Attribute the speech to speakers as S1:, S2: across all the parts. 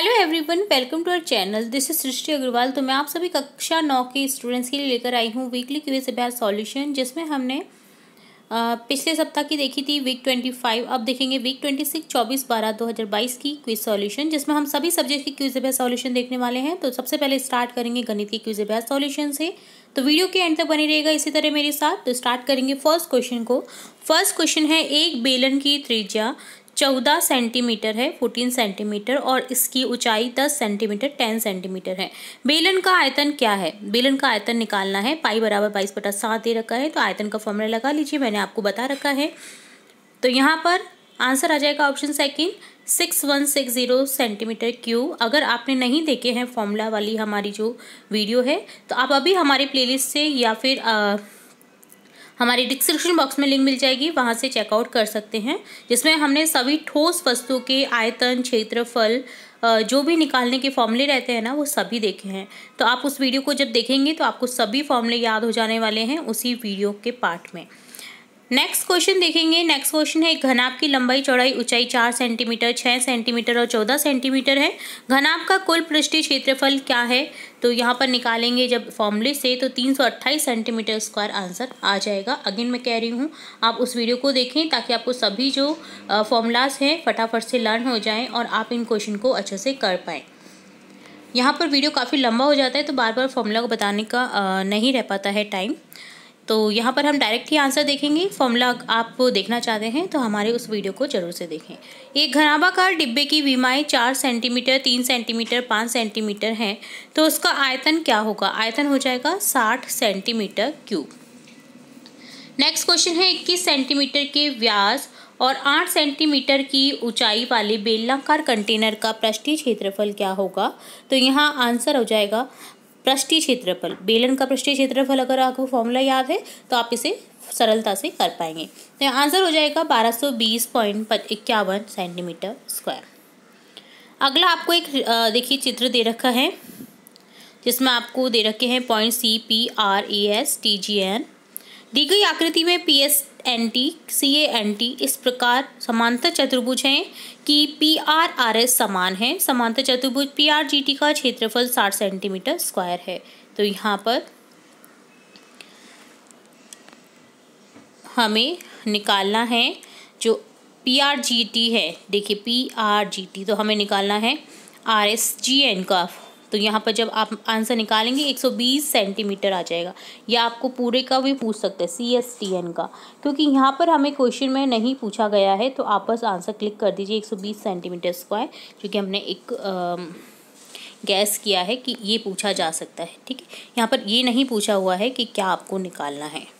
S1: Hello everyone, welcome to our channel. This is Srishti Agarwal. तो मैं आप सभी कक्षा 9 के स्टूडेंट्स के लिए लेकर आई हूँ वीकली क्विज अभ्यास सॉल्यूशन, जिसमें हमने पिछले सप्ताह की देखी थी वीक 25। अब देखेंगे वीक 26 24/12/2022 की क्विज सॉल्यूशन, जिसमें हम सभी सब्जेक्ट की क्विज अभ्यास सॉल्यूशन देखने वाले हैं। तो सबसे पहले स्टार्ट करेंगे गणित की क्विज अभ्यास सॉल्यूशन से। तो वीडियो के एंड तक बनी रहेगा इसी तरह मेरे साथ। तो स्टार्ट करेंगे फर्स्ट क्वेश्चन को। फर्स्ट क्वेश्चन है, एक बेलन की त्रिज्या 14 सेंटीमीटर है 14 सेंटीमीटर और इसकी ऊंचाई 10 सेंटीमीटर 10 सेंटीमीटर है। बेलन का आयतन क्या है? बेलन का आयतन निकालना है। पाई बराबर 22/7 दे रखा है, तो आयतन का फॉर्मूला लगा लीजिए, मैंने आपको बता रखा है। तो यहाँ पर आंसर आ जाएगा ऑप्शन सेकंड 6160 सेंटीमीटर क्यूब। अगर आपने नहीं देखे हैं फॉर्मूला वाली हमारी जो वीडियो है, तो आप अभी हमारे प्लेलिस्ट से या फिर हमारी डिस्क्रिप्शन बॉक्स में लिंक मिल जाएगी, वहाँ से चेकआउट कर सकते हैं, जिसमें हमने सभी ठोस वस्तुओं के आयतन, क्षेत्रफल, जो भी निकालने के फॉर्मूले रहते हैं ना, वो सभी देखे हैं। तो आप उस वीडियो को जब देखेंगे तो आपको सभी फॉर्मूले याद हो जाने वाले हैं उसी वीडियो के पार्ट में। नेक्स्ट क्वेश्चन देखेंगे। नेक्स्ट क्वेश्चन है, घनाभ की लंबाई चौड़ाई ऊंचाई 4 सेंटीमीटर 6 सेंटीमीटर और 14 सेंटीमीटर है। घनाभ का कुल पृष्ठीय क्षेत्रफल क्या है? तो यहाँ पर निकालेंगे जब फॉर्मूले से, तो 328 सेंटीमीटर स्क्वायर आंसर आ जाएगा। अगेन मैं कह रही हूँ, आप उस वीडियो को देखें ताकि आपको सभी जो फॉर्मूलाज हैं फटाफट से लर्न हो जाएं और आप इन क्वेश्चन को अच्छे से कर पाएँ। यहाँ पर वीडियो काफ़ी लंबा हो जाता है, तो बार बार फॉर्मूला को बताने का नहीं रह पाता है टाइम। तो यहाँ पर हम डायरेक्ट ही आंसर देखेंगे। फॉर्मूला आप देखना चाहते हैं तो हमारे उस वीडियो को जरूर से देखें। एक घनाभाकार डिब्बे की विमाएँ 4 सेंटीमीटर 3 सेंटीमीटर 5 सेंटीमीटर हैं, तो उसका आयतन क्या होगा? आयतन हो जाएगा 60 सेंटीमीटर क्यूब। नेक्स्ट क्वेश्चन है, 21 सेंटीमीटर के व्यास और 8 सेंटीमीटर की ऊंचाई वाले बेलनाकार कंटेनर का पृष्ठीय क्षेत्रफल क्या होगा? तो यहाँ आंसर हो जाएगा पृष्ठीय क्षेत्रफल। बेलन का पृष्ठीय क्षेत्रफल अगर आपको फॉर्मूला याद है तो आप इसे सरलता से कर पाएंगे। तो यहाँ आंसर हो जाएगा 1220.51 सेंटीमीटर स्क्वायर। अगला आपको एक देखिए चित्र दे रखा है, जिसमें आपको दे रखे हैं पॉइंट CPRAS TGN। दी गई आकृति में PSNT CANT इस प्रकार समांतर चतुर्भुज हैं कि PRRS समान है। समांतर चतुर्भुज PRGT का क्षेत्रफल 60 सेंटीमीटर स्क्वायर है। तो यहाँ पर हमें निकालना है जो PRGT है। देखिए PRGT, तो हमें निकालना है RSGN का। तो यहाँ पर जब आप आंसर निकालेंगे 120 सेंटीमीटर आ जाएगा, या आपको पूरे का भी पूछ सकते हैं CSTN का, क्योंकि यहाँ पर हमें क्वेश्चन में नहीं पूछा गया है। तो आप बस आंसर क्लिक कर दीजिए 120 सेंटीमीटर स्क्वायर, क्योंकि हमने एक गैस किया है कि ये पूछा जा सकता है। ठीक है, यहाँ पर ये नहीं पूछा हुआ है कि क्या आपको निकालना है।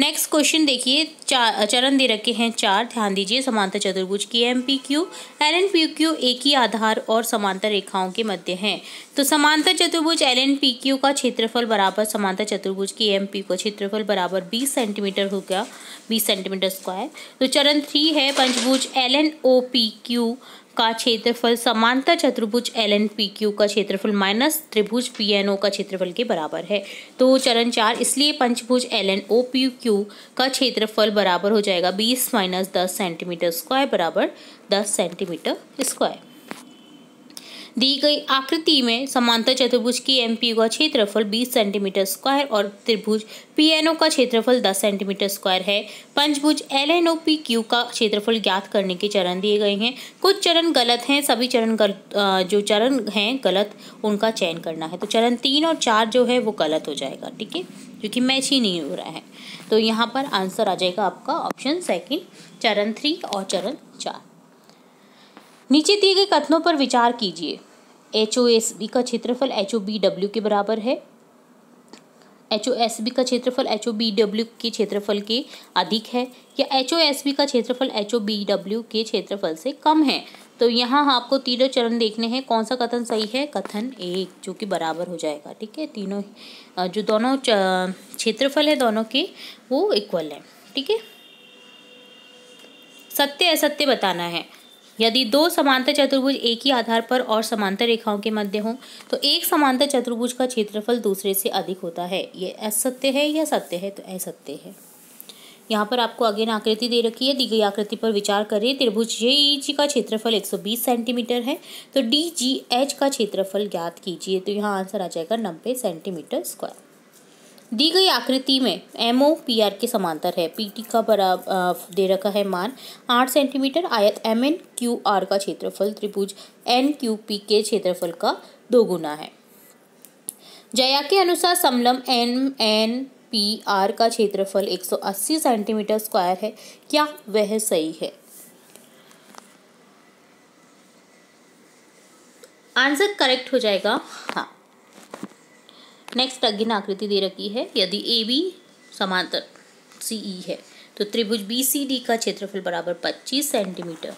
S1: नेक्स्ट क्वेश्चन देखिए, चरण दे रखे हैं 4, ध्यान दीजिए। समांतर चतुर्भुज KMPQ LNPQ एक ही आधार और समांतर रेखाओं के मध्य हैं। तो समांतर चतुर्भुज LNPQ का क्षेत्रफल बराबर समांतर चतुर्भुज KMP का क्षेत्रफल बराबर 20 सेंटीमीटर हो गया, 20 सेंटीमीटर स्क्वायर। तो चरण 3 है, पंचभुज LNOPQ का क्षेत्रफल समांतर चतुर्भुज LNPQ का क्षेत्रफल माइनस त्रिभुज PNO का क्षेत्रफल के बराबर है। तो चरण 4, इसलिए पंचभुज LNOPQ का क्षेत्रफल बराबर हो जाएगा 20 - 10 सेंटीमीटर स्क्वायर बराबर 10 सेंटीमीटर स्क्वायर। दी गई आकृति में समांतर चतुर्भुज KMP का क्षेत्रफल 20 सेंटीमीटर स्क्वायर और त्रिभुज PNO का क्षेत्रफल 10 सेंटीमीटर स्क्वायर है। पंचभुज LNOPQ का क्षेत्रफल ज्ञात करने के चरण दिए गए हैं। कुछ चरण गलत हैं, सभी चरण जो चरण हैं गलत, उनका चयन करना है। तो चरण 3 और 4 जो है वो गलत हो जाएगा, ठीक है, क्योंकि मैच ही नहीं हो रहा है। तो यहाँ पर आंसर आ जाएगा आपका ऑप्शन सेकेंड, चरण 3 और चरण 4। नीचे दिए गए कथनों पर विचार कीजिए। HOSB का क्षेत्रफल HOBW के बराबर है। HOSB का क्षेत्रफल HOBW के क्षेत्रफल के अधिक है, या HOSB का क्षेत्रफल HOBW के क्षेत्रफल से कम है। तो यहाँ आपको तीनों चरण देखने हैं, कौन सा कथन सही है? कथन 1, जो कि बराबर हो जाएगा। ठीक है, तीनों जो दोनों क्षेत्रफल है दोनों के वो इक्वल है। ठीक है, सत्य असत्य बताना है। यदि दो समांतर चतुर्भुज एक ही आधार पर और समांतर रेखाओं के मध्य हों, तो एक समांतर चतुर्भुज का क्षेत्रफल दूसरे से अधिक होता है। ये असत्य है या सत्य है? तो असत्य है। यहाँ पर आपको अगेन आकृति दे रखी है, दी गई आकृति पर विचार करें। त्रिभुज JEG का क्षेत्रफल 120 सेंटीमीटर है, तो DGH का क्षेत्रफल ज्ञात कीजिए। तो यहाँ आंसर आ जाएगा 90 सेंटीमीटर स्क्वायर। दी गई आकृति में MOPR के समांतर है, PT का बराबर दे रखा है मान 8 सेंटीमीटर। आयत MNQR का क्षेत्रफल त्रिभुज NQP के क्षेत्रफल का 2 गुना है। जया के अनुसार समलंब NNPR का क्षेत्रफल 180 सेंटीमीटर स्क्वायर है, क्या वह सही है? आंसर करेक्ट हो जाएगा हाँ। नेक्स्ट अगेन आकृति दे रखी है, यदि AB समांतर CE है तो त्रिभुज BCD का क्षेत्रफल बराबर 25 सेंटीमीटर।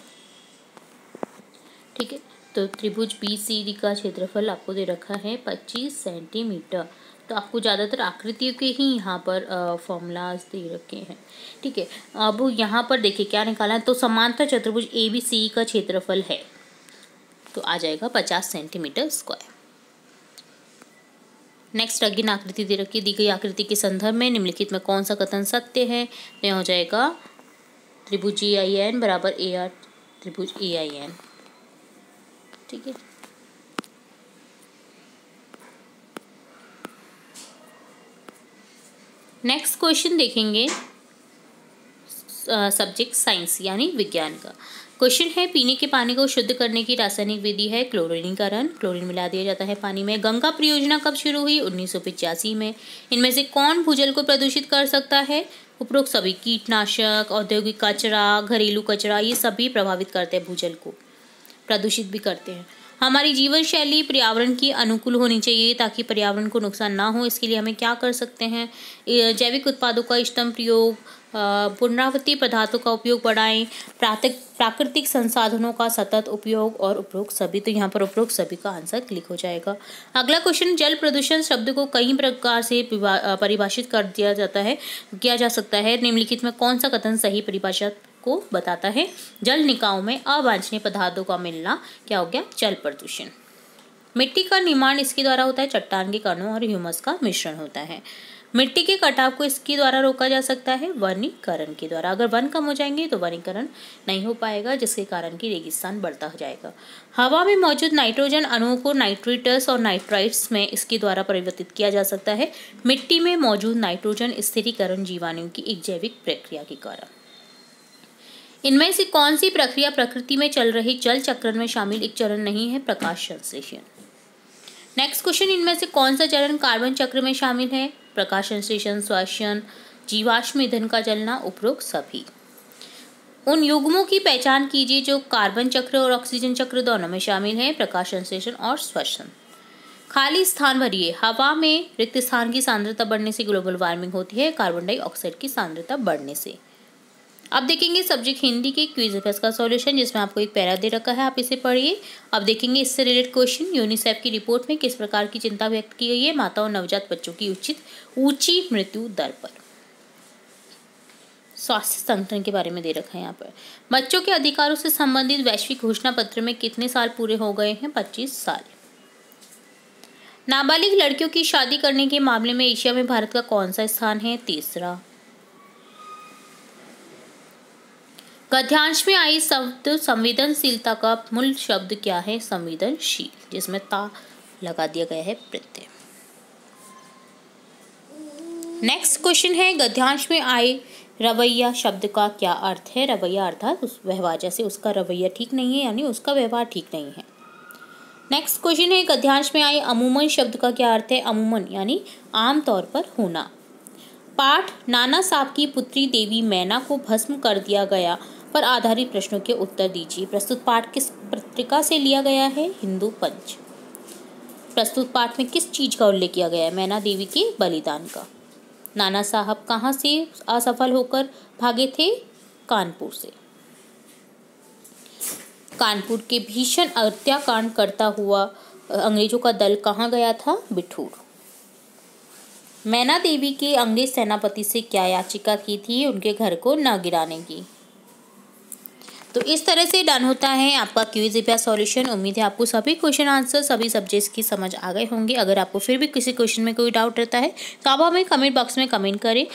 S1: ठीक है, तो त्रिभुज BCD का क्षेत्रफल आपको दे रखा है 25 सेंटीमीटर। तो आपको ज़्यादातर आकृतियों के ही यहाँ पर फॉर्मूलाज दे रखे हैं। ठीक है, अब यहाँ पर देखिए क्या निकाला है, तो समांतर चतुर्भुज ABCE का क्षेत्रफल है तो आ जाएगा 50 सेंटीमीटर स्क्वायर। नेक्स्ट अगेन आकृति दे रखी है, दी गई आकृति के संदर्भ में निम्नलिखित में कौन सा कथन सत्य है? तो यह हो जाएगा त्रिभुज AIN बराबर AR त्रिभुज AIN। ठीक है, नेक्स्ट क्वेश्चन देखेंगे सब्जेक्ट साइंस यानी विज्ञान का। क्वेश्चन है, पीने के पानी को शुद्ध करने की रासायनिक विधि है क्लोरीनीकरण। क्लोरीन मिला दिया जाता है पानी में। गंगा परियोजना कब शुरू हुई? 1985 में। इनमें से कौन भूजल को प्रदूषित कर सकता है? उपरोक्त सभी कीटनाशक, औद्योगिक कचरा, घरेलू कचरा, ये सभी प्रभावित करते हैं भूजल को, प्रदूषित भी करते हैं। हमारी जीवन शैली पर्यावरण की अनुकूल होनी चाहिए ताकि पर्यावरण को नुकसान ना हो। इसके लिए हमें क्या कर सकते हैं? जैविक उत्पादों का इष्टतम प्रयोग, पुनरावृत्ति पदार्थों का उपयोग बढ़ाएं, प्राकृतिक संसाधनों का सतत उपयोग और उपरोक्त सभी। तो यहाँ पर उपरोक्त सभी का आंसर क्लिक हो जाएगा। अगला क्वेश्चन, जल प्रदूषण शब्द को कई प्रकार से परिभाषित किया जा सकता है। निम्नलिखित में कौन सा कथन सही परिभाषा को बताता है? जल निकायों में अवांछनीय पदार्थों का मिलना क्या हो गया? जल प्रदूषण। मिट्टी का निर्माण इसके द्वारा होता है, चट्टान के कणों और ह्यूमस का मिश्रण होता है। मिट्टी के कटाव को इसके द्वारा रोका जा सकता है, वनीकरण के द्वारा। अगर वन कम हो जाएंगे तो वनीकरण नहीं हो पाएगा, जिसके कारण कि रेगिस्तान बढ़ता हो जाएगा। हवा में मौजूद नाइट्रोजन अणुओं को नाइट्रेट्स और नाइट्राइट्स में इसके द्वारा परिवर्तित किया जा सकता है। मिट्टी में मौजूद नाइट्रोजन स्थिरीकरण जीवाणुओं की एक जैविक प्रक्रिया के कारण। इनमें से कौन सी प्रक्रिया प्रकृति में चल रही जल चक्र में शामिल एक चरण नहीं है? प्रकाश संश्लेषण। नेक्स्ट क्वेश्चन, इनमें से कौन सा चरण कार्बन चक्र में शामिल है? प्रकाश संश्लेषण, श्वसन, जीवाश्म ईंधन का जलना, उपरोक्त सभी। उन युग्मों की पहचान कीजिए जो कार्बन चक्र और ऑक्सीजन चक्र दोनों में शामिल हैं, प्रकाश संश्लेषण और श्वसन। खाली स्थान भरिए। हवा में रिक्त स्थान की सांद्रता बढ़ने से ग्लोबल वार्मिंग होती है, कार्बन डाइऑक्साइड की सांद्रता बढ़ने से। अब देखेंगे सब्जेक्ट हिंदी के क्विज पेपर का सॉल्यूशन, जिसमें आपको एक पैरा दे रखा है, आप इसे पढ़िए। अब देखेंगे इससे रिलेटेड क्वेश्चन। यूनिसेफ की रिपोर्ट में किस प्रकार की चिंता व्यक्त की गई है माता और नवजात बच्चों की ऊंची मृत्यु दर पर? स्वास्थ्य संगठन के बारे में दे रखा है यहाँ पर। बच्चों के अधिकारों से संबंधित वैश्विक घोषणा पत्र में कितने साल पूरे हो गए हैं? 25 साल। नाबालिग लड़कियों की शादी करने के मामले में एशिया में भारत का कौन सा स्थान है? तीसरा। गद्यांश में आई शब्द संवेदनशीलता का मूल शब्द क्या है? संवेदनशील, जिसमें ता लगा दिया गया है प्रत्यय। नेक्स्ट क्वेश्चन है, गद्यांश में आए रवैया शब्द का क्या अर्थ है? रवैया अर्थात उस व्यवहार, जैसे उसका रवैया ठीक नहीं है यानी उसका व्यवहार ठीक नहीं है। नेक्स्ट क्वेश्चन है, गद्यांश में आए अमूमन शब्द का क्या अर्थ है? अमूमन यानी आमतौर पर होना। पाठ, नाना साहब की पुत्री देवी मैना को भस्म कर दिया गया पर आधारित प्रश्नों के उत्तर दीजिए। प्रस्तुत पाठ किस पत्रिका से लिया गया है? हिंदू पंच। प्रस्तुत पाठ में किस चीज का उल्लेख किया गया है? मैना देवी के बलिदान का। नाना साहब कहाँ से असफल होकर भागे थे? कानपुर से। कानपुर के भीषण हत्याकांड करता हुआ अंग्रेजों का दल कहाँ गया था? बिठूर। मैना देवी के अंग्रेज सेनापति से क्या याचिका की थी? उनके घर को न गिराने की। तो इस तरह से डन होता है आपका क्विज पेपर सॉल्यूशन। उम्मीद है आपको सभी क्वेश्चन आंसर सभी सब्जेक्ट्स की समझ आ गए होंगे। अगर आपको फिर भी किसी क्वेश्चन में कोई डाउट रहता है तो आप हमें कमेंट बॉक्स में कमेंट करें,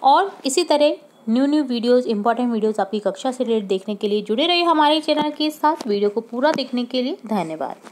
S1: और इसी तरह न्यू वीडियोस, इंपॉर्टेंट वीडियोस आपकी कक्षा से रिलेटेड देखने के लिए जुड़े रहिए हमारे चैनल के साथ। वीडियो को पूरा देखने के लिए धन्यवाद।